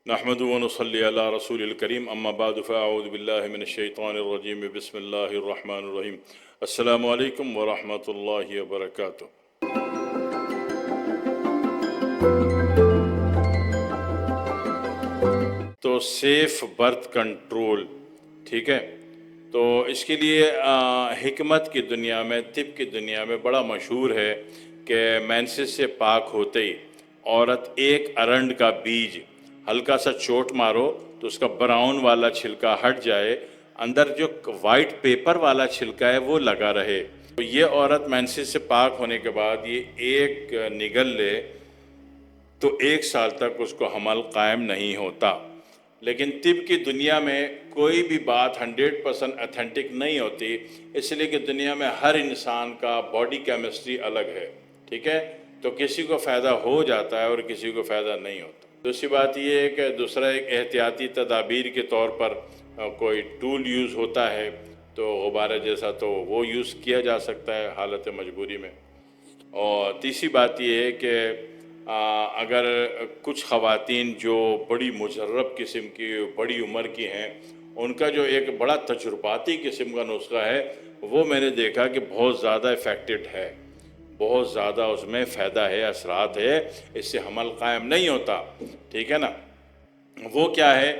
نحمد و نصلی علی رسول الکریم اما بعد فاعوذ باللہ من الشیطان الرجیم بسم اللہ الرحمن الرحیم السلام علیکم ورحمۃ اللہ وبرکاتہ۔ تو سیف برتھ کنٹرول، ٹھیک ہے، تو اس کے لیے حکمت کی دنیا میں، طب کی دنیا میں بڑا مشہور ہے کہ مینسس سے پاک ہوتے ہی عورت ایک ارنڈ کا بیج ہلکا سا چوٹ مارو تو اس کا براؤن والا چھلکا ہٹ جائے، اندر جو وائٹ پیپر والا چھلکا ہے وہ لگا رہے۔ تو یہ عورت مینسس سے پاک ہونے کے بعد یہ ایک نگل لے تو 1 سال تک اس کو حمل قائم نہیں ہوتا۔ لیکن طب کی دنیا میں کوئی بھی بات 100% اتھینٹک نہیں ہوتی، اس لیے کہ دنیا میں ہر انسان کا باڈی کیمسٹری الگ ہے، ٹھیک ہے، تو کسی کو فائدہ ہو جاتا ہے اور کسی کو فائدہ نہیں ہوتا۔ دوسری بات یہ ہے کہ دوسرا ایک احتیاطی تدابیر کے طور پر کوئی ٹول یوز ہوتا ہے تو غبارہ جیسا، تو وہ یوز کیا جا سکتا ہے حالت مجبوری میں۔ اور تیسری بات یہ ہے کہ اگر کچھ خواتین جو بڑی مجرب قسم کی، بڑی عمر کی ہیں، ان کا جو ایک بڑا تجرباتی قسم کا نسخہ ہے وہ میں نے دیکھا کہ بہت زیادہ افیکٹڈ ہے، بہت زیادہ اس میں فائدہ ہے، اثرات ہے، اس سے حمل قائم نہیں ہوتا، ٹھیک ہے نا۔ وہ کیا ہے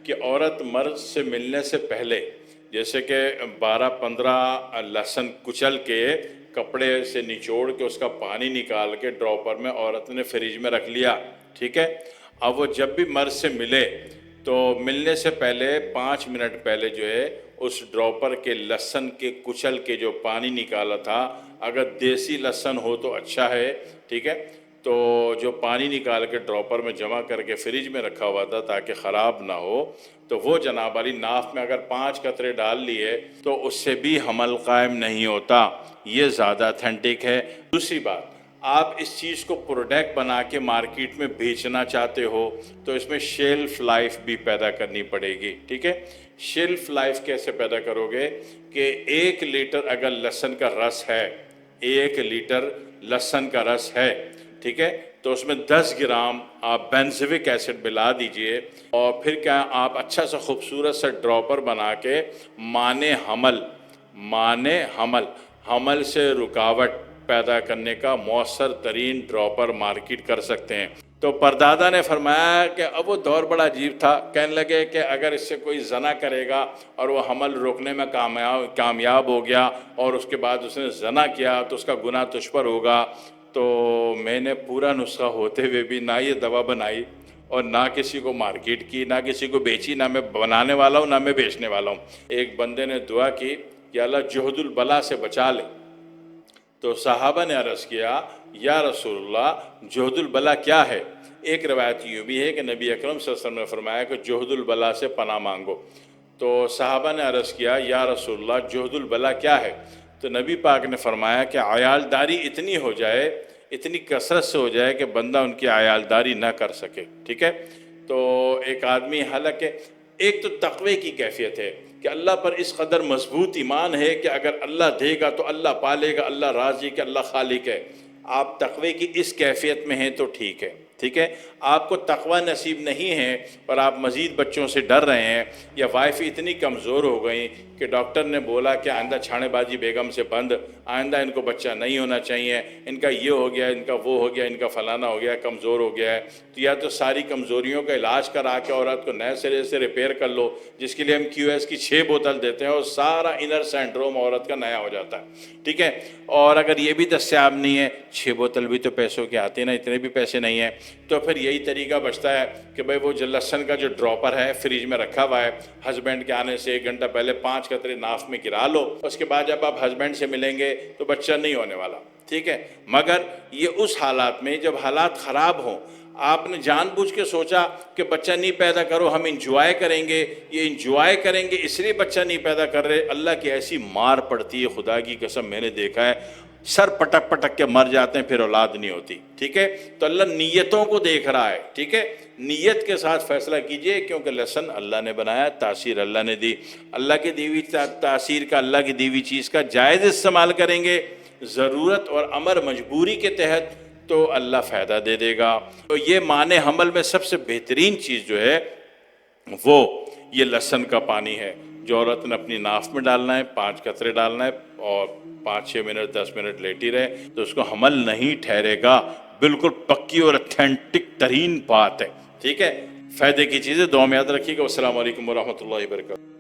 کہ عورت مرد سے ملنے سے پہلے جیسے کہ 12-15 لہسن کچل کے کپڑے سے نچوڑ کے اس کا پانی نکال کے ڈراپر میں عورت نے فریج میں رکھ لیا، ٹھیک ہے۔ اب وہ جب بھی مرد سے ملے تو ملنے سے پہلے 5 منٹ پہلے جو ہے اس ڈراپر کے لہسن کے کچل کے جو پانی نکالا تھا، اگر دیسی لہسن ہو تو اچھا ہے، ٹھیک ہے، تو جو پانی نکال کے ڈراپر میں جمع کر کے فریج میں رکھا ہوا تھا تاکہ خراب نہ ہو، تو وہ جناب علی ناف میں اگر 5 قطرے ڈال لیے تو اس سے بھی حمل قائم نہیں ہوتا، یہ زیادہ اتھینٹک ہے۔ دوسری بات، آپ اس چیز کو پروڈکٹ بنا کے مارکیٹ میں بیچنا چاہتے ہو تو اس میں شیلف لائف بھی پیدا کرنی پڑے گی، ٹھیک ہے۔ شیلف لائف کیسے پیدا کرو گے کہ 1 لیٹر اگر لہسن کا رس ہے، 1 لیٹر لہسن کا رس ہے، ٹھیک ہے، تو اس میں 10 گرام آپ بینزوک ایسڈ ملا دیجئے، اور پھر کیا آپ اچھا سا خوبصورت سا ڈراپر بنا کے مانع حمل سے رکاوٹ پیدا کرنے کا مؤثر ترین ڈراپر مارکیٹ کر سکتے ہیں۔ تو پردادا نے فرمایا کہ اب وہ دور بڑا عجیب تھا، کہنے لگے کہ اگر اس سے کوئی زنا کرے گا اور وہ حمل روکنے میں کامیاب ہو گیا اور اس کے بعد اس نے زنا کیا تو اس کا گناہ تجھ پر ہوگا۔ تو میں نے پورا نسخہ ہوتے ہوئے بھی نہ یہ دوا بنائی اور نہ کسی کو مارکیٹ کی، نہ کسی کو بیچی، نہ میں بنانے والا ہوں نہ میں بیچنے والا ہوں۔ ایک بندے نے دعا کی کہ اللہ جہد البلا سے بچا لے، تو صحابہ نے عرض کیا یا رسول اللہ جہد البلا کیا ہے؟ ایک روایت یوں بھی ہے کہ نبی اکرم صلی اللہ علیہ وسلم نے فرمایا کہ جہد البلا سے پناہ مانگو۔ تو صحابہ نے عرض کیا یا رسول اللہ جہد البلا کیا ہے؟ تو نبی پاک نے فرمایا کہ عیالداری اتنی ہو جائے، اتنی کثرت سے ہو جائے کہ بندہ ان کی عیالداری نہ کر سکے، ٹھیک ہے۔ تو ایک آدمی، حالانکہ ایک تو تقوی کی کیفیت ہے کہ اللہ پر اس قدر مضبوط ایمان ہے کہ اگر اللہ دے گا تو اللہ پالے گا، اللہ راضی کہ اللہ خالق ہے، آپ تقوی کی اس کیفیت میں ہیں تو ٹھیک ہے، ٹھیک ہے۔ آپ کو تقوی نصیب نہیں ہے اور آپ مزید بچوں سے ڈر رہے ہیں، یا وائف اتنی کمزور ہو گئی کہ ڈاکٹر نے بولا کہ آئندہ چھانے بازی بیگم سے بند، آئندہ ان کو بچہ نہیں ہونا چاہیے، ان کا یہ ہو گیا، ان کا وہ ہو گیا، ان کا فلانا ہو گیا، کمزور ہو گیا ہے، تو یا تو ساری کمزوریوں کا علاج کرا کے عورت کو نئے سرے سے ریپیئر کر لو، جس کے لیے ہم QS کی 6 بوتل دیتے ہیں اور سارا انر سینڈروم عورت کا نیا ہو جاتا ہے، ٹھیک ہے۔ اور اگر یہ بھی دستیاب نہیں ہے، 6 بوتل بھی تو پیسوں کے آتے ہیں نا، اتنے بھی پیسے نہیں ہیں، تو پھر یہی طریقہ بچتا ہے کہ بھئی وہ جو لہسن کا جو ڈراپر ہے فریج میں رکھا ہوا ہے، ہسبینڈ کے آنے سے 1 گھنٹہ پہلے 5 قطرے ناف میں گرا لو، اس کے بعد جب آپ ہسبینڈ سے ملیں گے تو بچہ نہیں ہونے والا، ٹھیک ہے۔ مگر یہ اس حالات میں جب حالات خراب ہوں، آپ نے جان بوجھ کے سوچا کہ بچہ نہیں پیدا کرو، ہم انجوائے کریں گے، یہ انجوائے کریں گے اس لیے بچہ نہیں پیدا کر رہے، اللہ کی ایسی مار پڑتی ہے، خدا کی قسم میں نے دیکھا ہے، سر پٹک پٹک کے مر جاتے ہیں، پھر اولاد نہیں ہوتی، ٹھیک ہے۔ تو اللہ نیتوں کو دیکھ رہا ہے، ٹھیک ہے، نیت کے ساتھ فیصلہ کیجئے، کیونکہ لہسن اللہ نے بنایا، تاثیر اللہ نے دی، اللہ کی دی ہوئی تاثیر کا، اللہ کی دی ہوئی چیز کا جائز استعمال کریں گے، ضرورت اور امر مجبوری کے تحت تو اللہ فائدہ دے دے گا۔ تو یہ معنی حمل میں سب سے بہترین چیز جو ہے وہ یہ لہسن کا پانی ہے، جو عورت نے اپنی ناف میں ڈالنا ہے، 5 قطرے ڈالنا ہے اور 5-6 منٹ 10 منٹ لیٹی رہے تو اس کو حمل نہیں ٹھہرے گا۔ بالکل پکی اور اتھینٹک ترین بات ہے، ٹھیک ہے۔ فائدے کی چیزیں دعا میں یاد رکھیے گا۔ السلام علیکم ورحمۃ اللہ وبرکاتہ۔